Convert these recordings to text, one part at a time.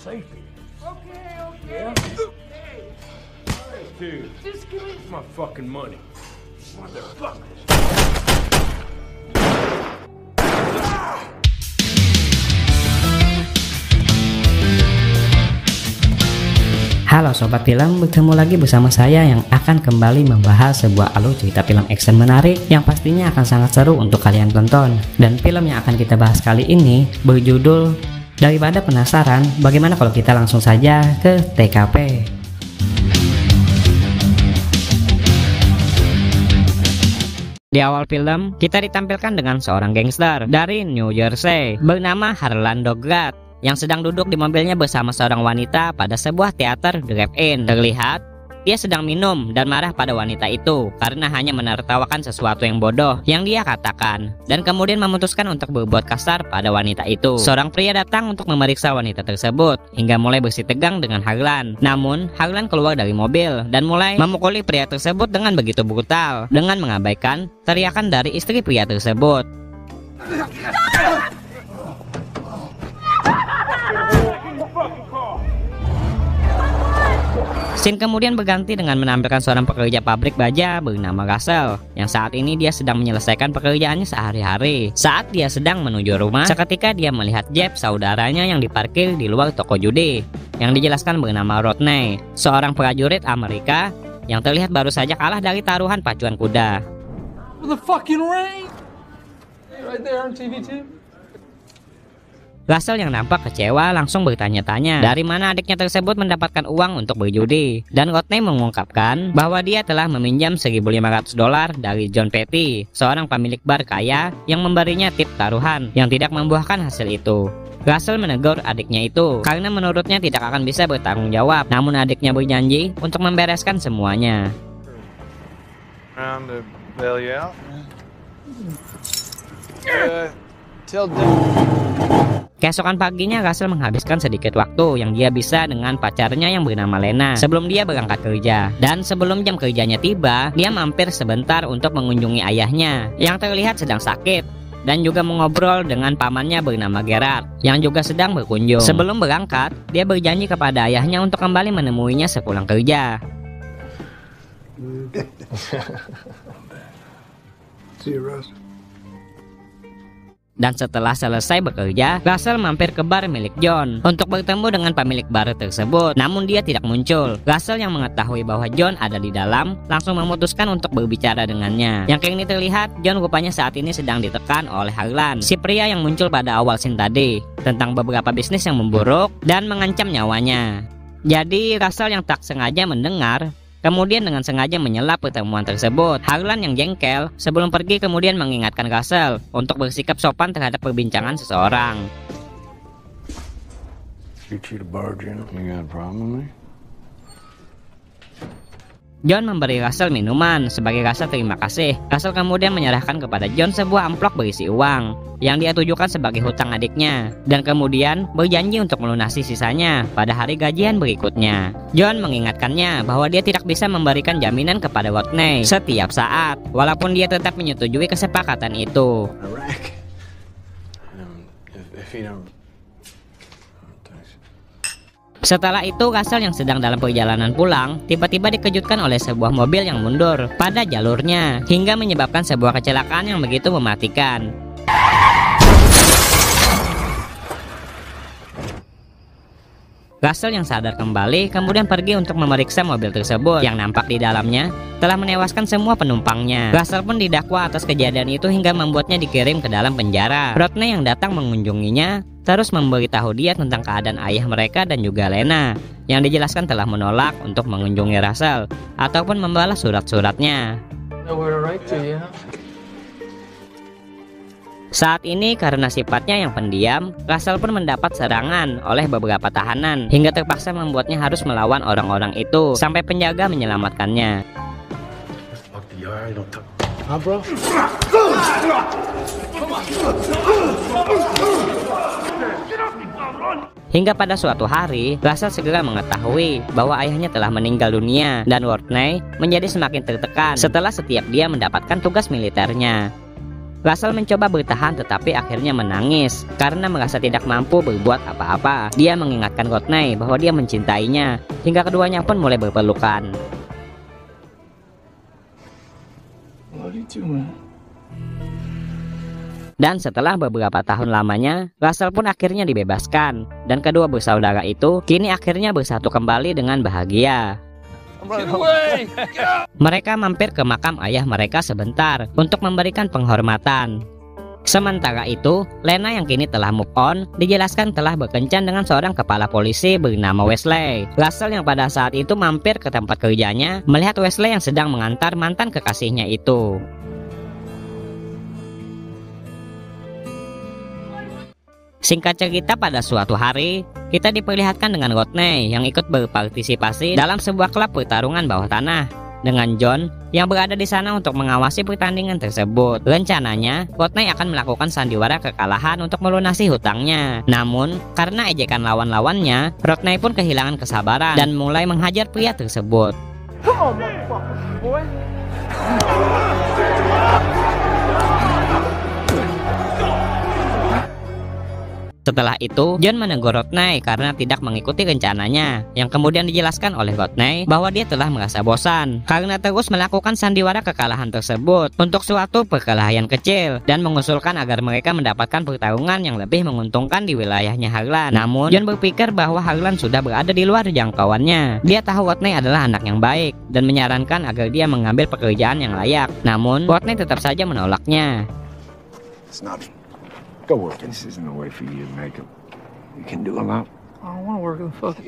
safe here. Okay. Yeah? Dude, just give me my fucking money. Motherfuckers. Halo Sobat Film, bertemu lagi bersama saya yang akan kembali membahas sebuah alur cerita film action menarik yang pastinya akan sangat seru untuk kalian tonton. Dan film yang akan kita bahas kali ini berjudul Daripada Penasaran, bagaimana kalau kita langsung saja ke TKP. Di awal film, kita ditampilkan dengan seorang gangster dari New Jersey bernama Harlan Dograt yang sedang duduk di mobilnya bersama seorang wanita pada sebuah teater drive-in. Terlihat dia sedang minum dan marah pada wanita itu karena hanya menertawakan sesuatu yang bodoh yang dia katakan, dan kemudian memutuskan untuk berbuat kasar pada wanita itu. Seorang pria datang untuk memeriksa wanita tersebut hingga mulai bersitegang dengan Harlan. Namun Harlan keluar dari mobil dan mulai memukuli pria tersebut dengan begitu brutal dengan mengabaikan teriakan dari istri pria tersebut. Scene kemudian berganti dengan menampilkan seorang pekerja pabrik baja bernama Russell yang saat ini dia sedang menyelesaikan pekerjaannya sehari-hari. Saat dia sedang menuju rumah, seketika dia melihat Jeff, saudaranya yang diparkir di luar toko judi yang dijelaskan bernama Rodney, seorang prajurit Amerika yang terlihat baru saja kalah dari taruhan pacuan kuda. The fucking rain. Right there on TV too. Russell yang nampak kecewa langsung bertanya-tanya dari mana adiknya tersebut mendapatkan uang untuk berjudi, dan Rodney mengungkapkan bahwa dia telah meminjam $1.500 dari John Petty, seorang pemilik bar kaya yang memberinya tip taruhan yang tidak membuahkan hasil itu. Russell menegur adiknya itu karena menurutnya tidak akan bisa bertanggung jawab, namun adiknya berjanji untuk membereskan semuanya. Keesokan paginya Russell menghabiskan sedikit waktu yang dia bisa dengan pacarnya yang bernama Lena sebelum dia berangkat kerja. Dan sebelum jam kerjanya tiba, dia mampir sebentar untuk mengunjungi ayahnya yang terlihat sedang sakit, dan juga mengobrol dengan pamannya bernama Gerard yang juga sedang berkunjung. Sebelum berangkat, dia berjanji kepada ayahnya untuk kembali menemuinya sepulang kerja. See you, Russ. Dan setelah selesai bekerja, Russell mampir ke bar milik John untuk bertemu dengan pemilik bar tersebut. Namun dia tidak muncul. Russell yang mengetahui bahwa John ada di dalam langsung memutuskan untuk berbicara dengannya. Yang kini terlihat John rupanya saat ini sedang ditekan oleh Harlan, si pria yang muncul pada awal scene tadi, tentang beberapa bisnis yang memburuk dan mengancam nyawanya. Jadi Russell yang tak sengaja mendengar kemudian dengan sengaja menyela pertemuan tersebut. Harlan yang jengkel sebelum pergi kemudian mengingatkan Russell untuk bersikap sopan terhadap perbincangan seseorang. John memberi Russell minuman sebagai rasa terima kasih. Russell kemudian menyerahkan kepada John sebuah amplop berisi uang yang dia tujukan sebagai hutang adiknya, dan kemudian berjanji untuk melunasi sisanya pada hari gajian berikutnya. John mengingatkannya bahwa dia tidak bisa memberikan jaminan kepada Rodney setiap saat, walaupun dia tetap menyetujui kesepakatan itu. Setelah itu, Russell yang sedang dalam perjalanan pulang tiba-tiba dikejutkan oleh sebuah mobil yang mundur pada jalurnya hingga menyebabkan sebuah kecelakaan yang begitu mematikan. Russell yang sadar kembali kemudian pergi untuk memeriksa mobil tersebut yang nampak di dalamnya telah menewaskan semua penumpangnya. Russell pun didakwa atas kejadian itu hingga membuatnya dikirim ke dalam penjara. Rodney yang datang mengunjunginya terus memberitahu dia tentang keadaan ayah mereka dan juga Lena yang dijelaskan telah menolak untuk mengunjungi Russell ataupun membalas surat-suratnya. Saat ini karena sifatnya yang pendiam, Russell pun mendapat serangan oleh beberapa tahanan hingga terpaksa membuatnya harus melawan orang-orang itu sampai penjaga menyelamatkannya. Hingga pada suatu hari, Russell segera mengetahui bahwa ayahnya telah meninggal dunia, dan Rodney menjadi semakin tertekan setelah setiap dia mendapatkan tugas militernya. Russell mencoba bertahan tetapi akhirnya menangis karena merasa tidak mampu berbuat apa-apa. Dia mengingatkan Rodney bahwa dia mencintainya, hingga keduanya pun mulai berpelukan. Love you too, man. Dan setelah beberapa tahun lamanya, Russell pun akhirnya dibebaskan, dan kedua bersaudara itu kini akhirnya bersatu kembali dengan bahagia. Get away! Mereka mampir ke makam ayah mereka sebentar untuk memberikan penghormatan. Sementara itu, Lena yang kini telah move on dijelaskan telah berkencan dengan seorang kepala polisi bernama Wesley. Russell yang pada saat itu mampir ke tempat kerjanya melihat Wesley yang sedang mengantar mantan kekasihnya itu. Singkat cerita, pada suatu hari, kita diperlihatkan dengan Rodney yang ikut berpartisipasi dalam sebuah klub pertarungan bawah tanah dengan John yang berada di sana untuk mengawasi pertandingan tersebut. Rencananya, Rodney akan melakukan sandiwara kekalahan untuk melunasi hutangnya. Namun, karena ejekan lawan-lawannya, Rodney pun kehilangan kesabaran dan mulai menghajar pria tersebut. Setelah itu, John menegur Rodney karena tidak mengikuti rencananya, yang kemudian dijelaskan oleh Rodney bahwa dia telah merasa bosan karena terus melakukan sandiwara kekalahan tersebut untuk suatu perkelahian kecil, dan mengusulkan agar mereka mendapatkan pertarungan yang lebih menguntungkan di wilayahnya Harlan. Namun, John berpikir bahwa Harlan sudah berada di luar jangkauannya. Dia tahu Rodney adalah anak yang baik dan menyarankan agar dia mengambil pekerjaan yang layak. Namun, Rodney tetap saja menolaknya. It's not. Go work. This isn't the way for you to make them. You can do a lot. I don't want to work in the fuck.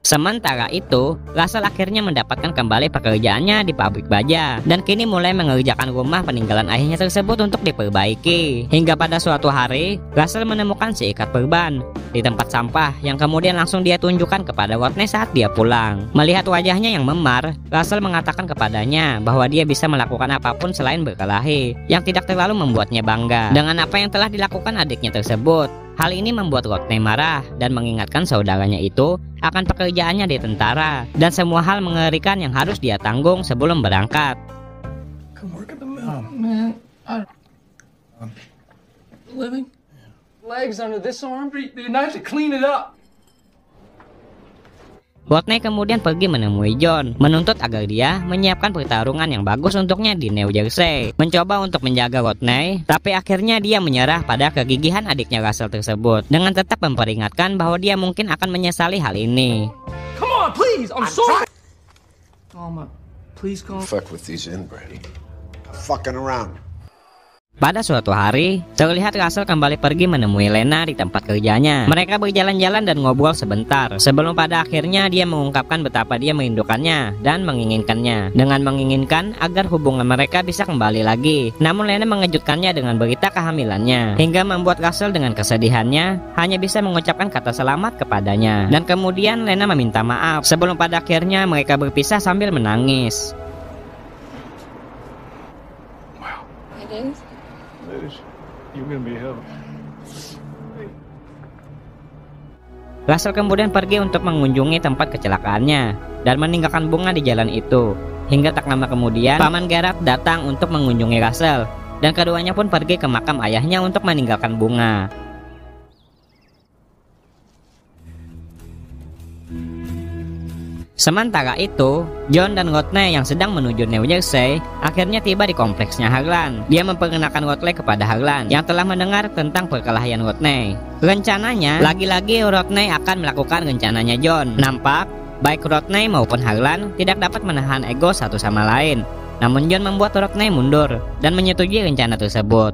Sementara itu, Russell akhirnya mendapatkan kembali pekerjaannya di pabrik baja dan kini mulai mengerjakan rumah peninggalan ayahnya tersebut untuk diperbaiki. Hingga pada suatu hari, Russell menemukan seikat perban di tempat sampah yang kemudian langsung dia tunjukkan kepada Rodney saat dia pulang. Melihat wajahnya yang memar, Russell mengatakan kepadanya bahwa dia bisa melakukan apapun selain berkelahi, yang tidak terlalu membuatnya bangga dengan apa yang telah dilakukan adiknya tersebut. Hal ini membuat Rodney marah dan mengingatkan saudaranya itu akan pekerjaannya di tentara dan semua hal mengerikan yang harus dia tanggung sebelum berangkat. Come work at the mill. Oh, man. Living? Legs under this arm? Dude, I have to clean it up. Rodney kemudian pergi menemui John, menuntut agar dia menyiapkan pertarungan yang bagus untuknya di New Jersey. Mencoba untuk menjaga Rodney, tapi akhirnya dia menyerah pada kegigihan adiknya Russell tersebut dengan tetap memperingatkan bahwa dia mungkin akan menyesali hal ini. Come on, please. I'm sorry. Calm up. Please calm. Fuck with these inbred. Fucking around. Pada suatu hari, terlihat Russell kembali pergi menemui Lena di tempat kerjanya. Mereka berjalan-jalan dan ngobrol sebentar, sebelum pada akhirnya dia mengungkapkan betapa dia merindukannya dan menginginkannya, dengan menginginkan agar hubungan mereka bisa kembali lagi. Namun Lena mengejutkannya dengan berita kehamilannya, hingga membuat Russell dengan kesedihannya hanya bisa mengucapkan kata selamat kepadanya. Dan kemudian Lena meminta maaf, sebelum pada akhirnya mereka berpisah sambil menangis. It is. You're gonna be held. Russell kemudian pergi untuk mengunjungi tempat kecelakaannya dan meninggalkan bunga di jalan itu. Hingga tak lama kemudian, Paman Gerard datang untuk mengunjungi Russell, dan keduanya pun pergi ke makam ayahnya untuk meninggalkan bunga. Sementara itu, John dan Rodney yang sedang menuju New Jersey akhirnya tiba di kompleksnya Harlan. Dia memperkenalkan Rodney kepada Harlan yang telah mendengar tentang perkelahian Rodney. Rencananya, lagi-lagi Rodney akan melakukan rencananya John. Nampak, baik Rodney maupun Harlan tidak dapat menahan ego satu sama lain. Namun John membuat Rodney mundur dan menyetujui rencana tersebut.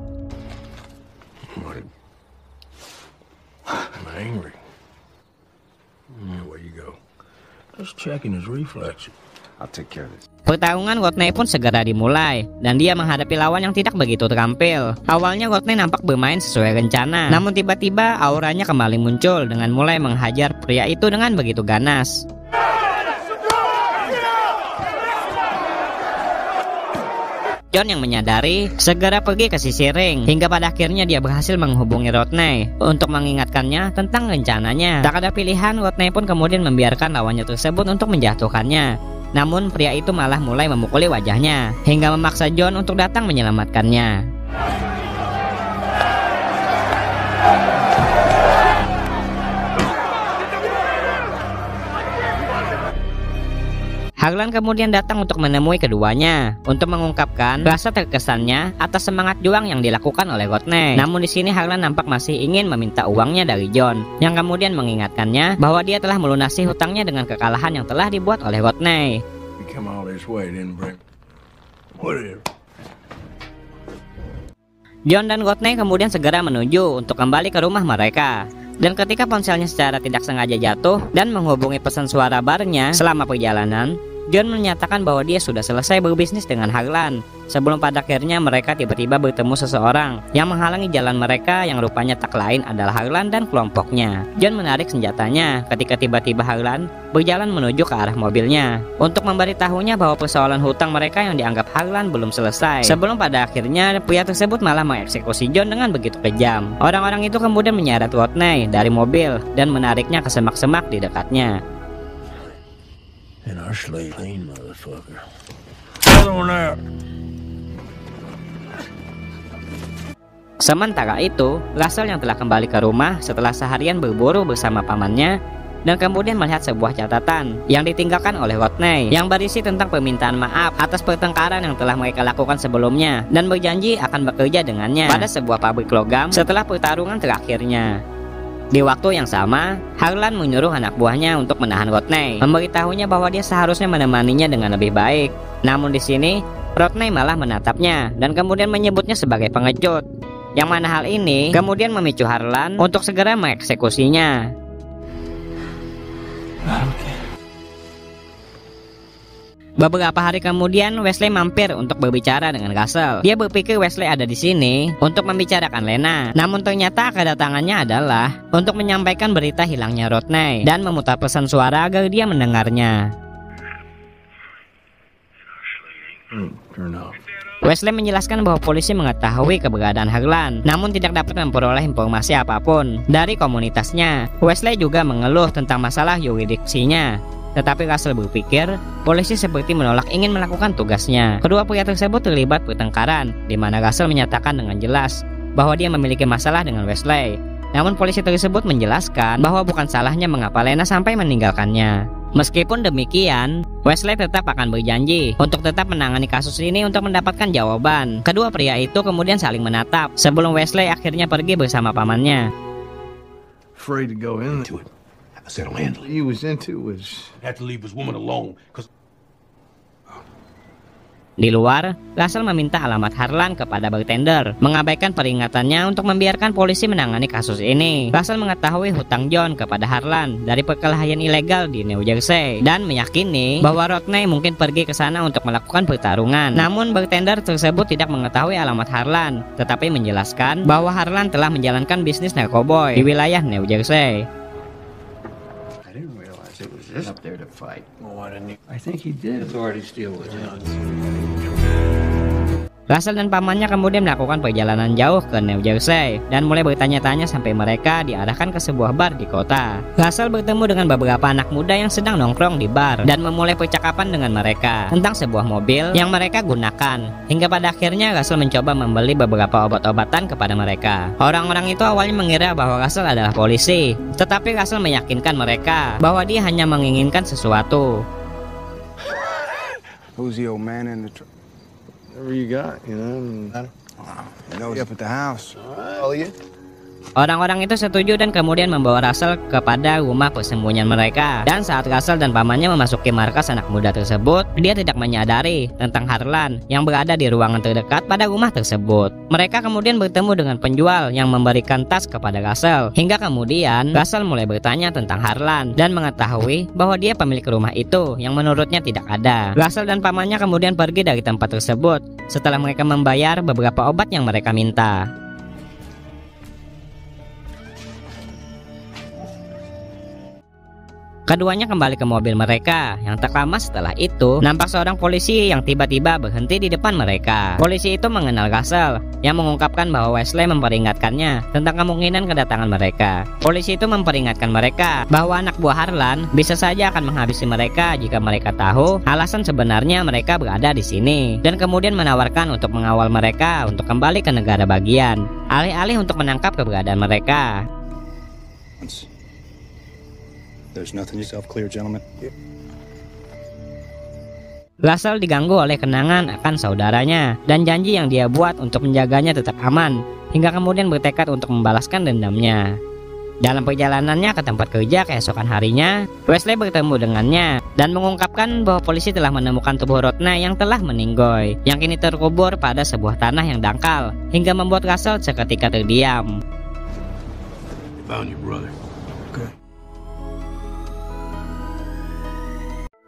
I'm angry. Where you go? Just checking his reflex. I'll take care of this. Pertarungan Rodney pun segera dimulai, dan dia menghadapi lawan yang tidak begitu terampil. Awalnya Rodney nampak bermain sesuai rencana, namun tiba-tiba auranya kembali muncul dengan mulai menghajar pria itu dengan begitu ganas. John yang menyadari segera pergi ke sisi ring, hingga pada akhirnya dia berhasil menghubungi Rodney untuk mengingatkannya tentang rencananya. Tak ada pilihan, Rodney pun kemudian membiarkan lawannya tersebut untuk menjatuhkannya. Namun pria itu malah mulai memukuli wajahnya hingga memaksa John untuk datang menyelamatkannya. Harlan kemudian datang untuk menemui keduanya untuk mengungkapkan rasa terkesannya atas semangat juang yang dilakukan oleh Rodney. Namun di sini Harlan nampak masih ingin meminta uangnya dari John, yang kemudian mengingatkannya bahwa dia telah melunasi hutangnya dengan kekalahan yang telah dibuat oleh Rodney. John dan Rodney kemudian segera menuju untuk kembali ke rumah mereka. Dan ketika ponselnya secara tidak sengaja jatuh dan menghubungi pesan suara barnya selama perjalanan, John menyatakan bahwa dia sudah selesai berbisnis dengan Harlan. Sebelum pada akhirnya mereka tiba-tiba bertemu seseorang yang menghalangi jalan mereka, yang rupanya tak lain adalah Harlan dan kelompoknya. John menarik senjatanya ketika tiba-tiba Harlan berjalan menuju ke arah mobilnya untuk memberitahunya bahwa persoalan hutang mereka yang dianggap Harlan belum selesai. Sebelum pada akhirnya pria tersebut malah mengeksekusi John dengan begitu kejam. Orang-orang itu kemudian menyeret Rodney dari mobil dan menariknya ke semak-semak di dekatnya. Sementara itu, Russell yang telah kembali ke rumah setelah seharian berburu bersama pamannya dan kemudian melihat sebuah catatan yang ditinggalkan oleh Rodney yang berisi tentang permintaan maaf atas pertengkaran yang telah mereka lakukan sebelumnya dan berjanji akan bekerja dengannya pada sebuah pabrik logam setelah pertarungan terakhirnya. Di waktu yang sama, Harlan menyuruh anak buahnya untuk menahan Rodney, memberitahunya bahwa dia seharusnya menemaninya dengan lebih baik. Namun di sini, Rodney malah menatapnya dan kemudian menyebutnya sebagai pengecut. Yang mana hal ini kemudian memicu Harlan untuk segera mengeksekusinya. Beberapa hari kemudian Wesley mampir untuk berbicara dengan Russell. Dia berpikir Wesley ada di sini untuk membicarakan Lena. Namun ternyata kedatangannya adalah untuk menyampaikan berita hilangnya Rodney dan memutar pesan suara agar dia mendengarnya. Wesley menjelaskan bahwa polisi mengetahui keberadaan Harlan, namun tidak dapat memperoleh informasi apapun dari komunitasnya. Wesley juga mengeluh tentang masalah yuridiksinya. Tetapi Russell berpikir polisi seperti menolak ingin melakukan tugasnya. Kedua pria tersebut terlibat pertengkaran, di mana Russell menyatakan dengan jelas bahwa dia memiliki masalah dengan Wesley. Namun polisi tersebut menjelaskan bahwa bukan salahnya mengapa Lena sampai meninggalkannya. Meskipun demikian, Wesley tetap akan berjanji untuk tetap menangani kasus ini untuk mendapatkan jawaban. Kedua pria itu kemudian saling menatap sebelum Wesley akhirnya pergi bersama pamannya. Afraid to go into it. I said I'll handle it. He was into was Had to leave his woman alone, cause Di luar, Russell meminta alamat Harlan kepada bartender, mengabaikan peringatannya untuk membiarkan polisi menangani kasus ini. Russell mengetahui hutang John kepada Harlan dari perkelahian ilegal di New Jersey dan meyakini bahwa Rodney mungkin pergi ke sana untuk melakukan pertarungan. Namun bartender tersebut tidak mengetahui alamat Harlan, tetapi menjelaskan bahwa Harlan telah menjalankan bisnis narkoboy di wilayah New Jersey. I didn't realize it was this up there to fight. Oh, I think he did. Authorities deal with it. Russell dan pamannya kemudian melakukan perjalanan jauh ke New Jersey dan mulai bertanya-tanya sampai mereka diarahkan ke sebuah bar di kota. Russell bertemu dengan beberapa anak muda yang sedang nongkrong di bar dan memulai percakapan dengan mereka tentang sebuah mobil yang mereka gunakan. Hingga pada akhirnya Russell mencoba membeli beberapa obat-obatan kepada mereka. Orang-orang itu awalnya mengira bahwa Russell adalah polisi, tetapi Russell meyakinkan mereka bahwa dia hanya menginginkan sesuatu. Who's the old man in the truck? Whatever you got, you know. Wow. You know he's up at the house. Oh, yeah. Orang-orang itu setuju dan kemudian membawa Russell kepada rumah persembunyian mereka. Dan saat Russell dan pamannya memasuki markas anak muda tersebut, dia tidak menyadari tentang Harlan yang berada di ruangan terdekat pada rumah tersebut. Mereka kemudian bertemu dengan penjual yang memberikan tas kepada Russell. Hingga kemudian Russell mulai bertanya tentang Harlan dan mengetahui bahwa dia pemilik rumah itu yang menurutnya tidak ada. Russell dan pamannya kemudian pergi dari tempat tersebut setelah mereka membayar beberapa obat yang mereka minta. Keduanya kembali ke mobil mereka. Yang tak lama setelah itu, nampak seorang polisi yang tiba-tiba berhenti di depan mereka. Polisi itu mengenal Russell, yang mengungkapkan bahwa Wesley memperingatkannya tentang kemungkinan kedatangan mereka. Polisi itu memperingatkan mereka bahwa anak buah Harlan bisa saja akan menghabisi mereka jika mereka tahu alasan sebenarnya mereka berada di sini, dan kemudian menawarkan untuk mengawal mereka untuk kembali ke negara bagian, alih-alih untuk menangkap keberadaan mereka. There's nothing yourself clear, gentlemen. Russell diganggu oleh kenangan akan saudaranya dan janji yang dia buat untuk menjaganya tetap aman, hingga kemudian bertekad untuk membalaskan dendamnya. Dalam perjalanannya ke tempat kerja keesokan harinya, Wesley bertemu dengannya dan mengungkapkan bahwa polisi telah menemukan tubuh Rodney yang telah meninggoy, yang kini terkubur pada sebuah tanah yang dangkal, hingga membuat Russell seketika terdiam. Found your brother.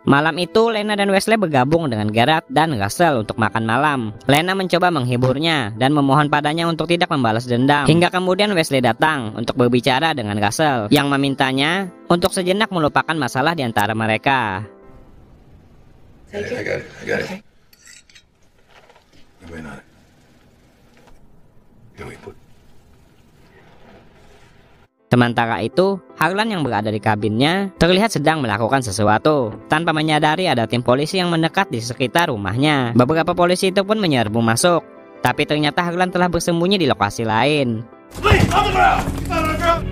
Malam itu, Lena dan Wesley bergabung dengan Garrett dan Russell untuk makan malam. Lena mencoba menghiburnya dan memohon padanya untuk tidak membalas dendam. Hingga kemudian Wesley datang untuk berbicara dengan Russell, yang memintanya untuk sejenak melupakan masalah di antara mereka. I got it. Wait on it. Here we put. Sementara itu, Harlan yang berada di kabinnya terlihat sedang melakukan sesuatu. Tanpa menyadari ada tim polisi yang mendekat di sekitar rumahnya. Beberapa polisi itu pun menyerbu masuk. Tapi ternyata Harlan telah bersembunyi di lokasi lain. Please, on the ground! He's not on the ground!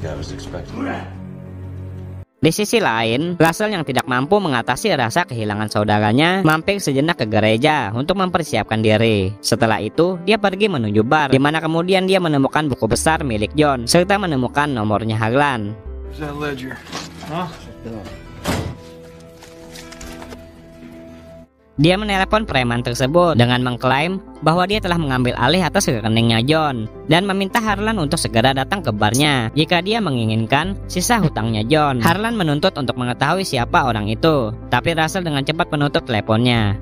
I was expecting that. Di sisi lain, Russell yang tidak mampu mengatasi rasa kehilangan saudaranya mampir sejenak ke gereja untuk mempersiapkan diri. Setelah itu, dia pergi menuju bar, di mana kemudian dia menemukan buku besar milik John, serta menemukan nomornya Harlan. Where's that ledger? Huh? Dia menelepon preman tersebut dengan mengklaim bahwa dia telah mengambil alih atas rekeningnya John dan meminta Harlan untuk segera datang ke barnya jika dia menginginkan sisa hutangnya John. Harlan menuntut untuk mengetahui siapa orang itu, tapi Russell dengan cepat menutup teleponnya.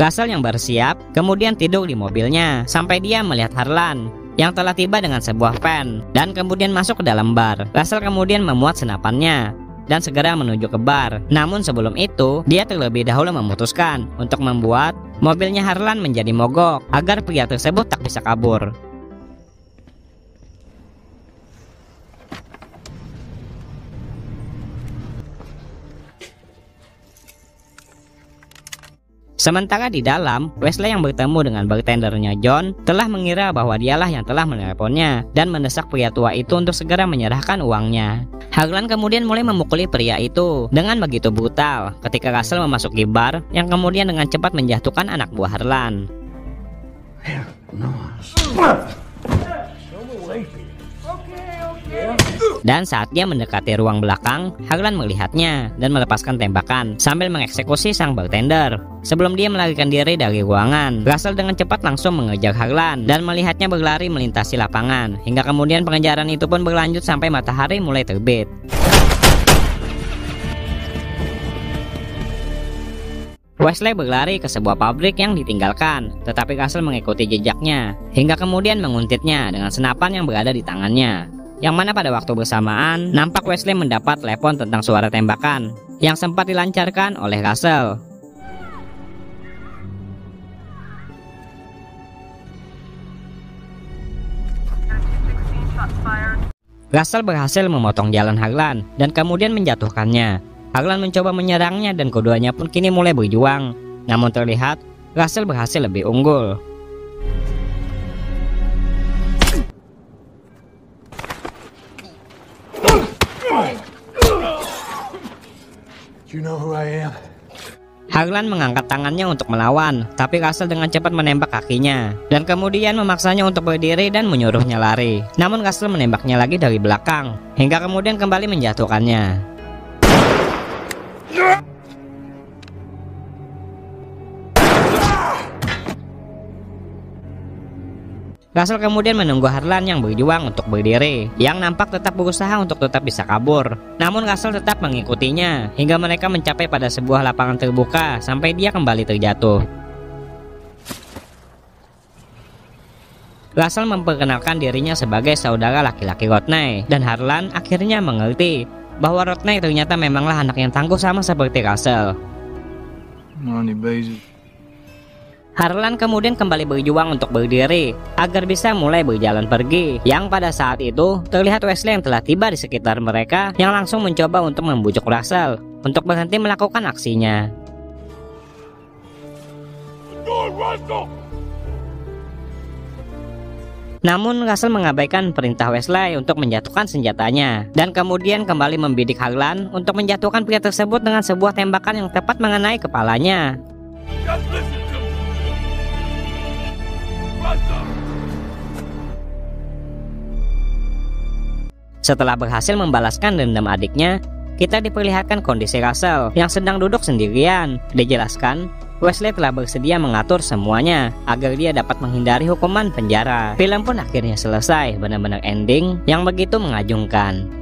Russell yang bersiap kemudian tidur di mobilnya sampai dia melihat Harlan yang telah tiba dengan sebuah van dan kemudian masuk ke dalam bar. Russell kemudian memuat senapannya dan segera menuju ke bar. Namun sebelum itu, dia terlebih dahulu memutuskan untuk membuat mobilnya Harlan menjadi mogok agar pria tersebut tak bisa kabur. Sementara di dalam, Wesley yang bertemu dengan bartendernya John telah mengira bahwa dialah yang telah meneleponnya dan mendesak pria tua itu untuk segera menyerahkan uangnya. Harlan kemudian mulai memukuli pria itu dengan begitu brutal ketika Russell memasuki bar yang kemudian dengan cepat menjatuhkan anak buah Harlan. Dan saat dia mendekati ruang belakang, Harlan melihatnya dan melepaskan tembakan sambil mengeksekusi sang bartender. Sebelum dia melarikan diri dari ruangan, Russell dengan cepat langsung mengejar Harlan dan melihatnya berlari melintasi lapangan, hingga kemudian pengejaran itu pun berlanjut sampai matahari mulai terbit. Wesley berlari ke sebuah pabrik yang ditinggalkan, tetapi Russell mengikuti jejaknya, hingga kemudian menguntitnya dengan senapan yang berada di tangannya. Yang mana pada waktu bersamaan, nampak Wesley mendapat telepon tentang suara tembakan yang sempat dilancarkan oleh Russell. Russell berhasil memotong jalan Harlan dan kemudian menjatuhkannya. Harlan mencoba menyerangnya dan keduanya pun kini mulai berjuang. Namun terlihat Russell berhasil lebih unggul. You know who I am? Harlan mengangkat tangannya untuk melawan, tapi Russell dengan cepat menembak kakinya dan kemudian memaksanya untuk berdiri dan menyuruhnya lari. Namun Russell menembaknya lagi dari belakang hingga kemudian kembali menjatuhkannya. Russell kemudian menunggu Harlan yang berjuang untuk berdiri, yang nampak tetap berusaha untuk tetap bisa kabur. Namun Russell tetap mengikutinya, hingga mereka mencapai pada sebuah lapangan terbuka sampai dia kembali terjatuh. Russell memperkenalkan dirinya sebagai saudara laki-laki Rodney, dan Harlan akhirnya mengerti bahwa Rodney ternyata memanglah anak yang tangguh sama seperti Russell. Harlan kemudian kembali berjuang untuk berdiri agar bisa mulai berjalan pergi, yang pada saat itu terlihat Wesley yang telah tiba di sekitar mereka yang langsung mencoba untuk membujuk Russell untuk berhenti melakukan aksinya. Namun Russell mengabaikan perintah Wesley untuk menjatuhkan senjatanya dan kemudian kembali membidik Harlan untuk menjatuhkan pria tersebut dengan sebuah tembakan yang tepat mengenai kepalanya. Setelah berhasil membalaskan dendam adiknya, kita diperlihatkan kondisi Russell yang sedang duduk sendirian. Dijelaskan, Wesley telah bersedia mengatur semuanya agar dia dapat menghindari hukuman penjara. Film pun akhirnya selesai, benar-benar ending yang begitu mengagumkan.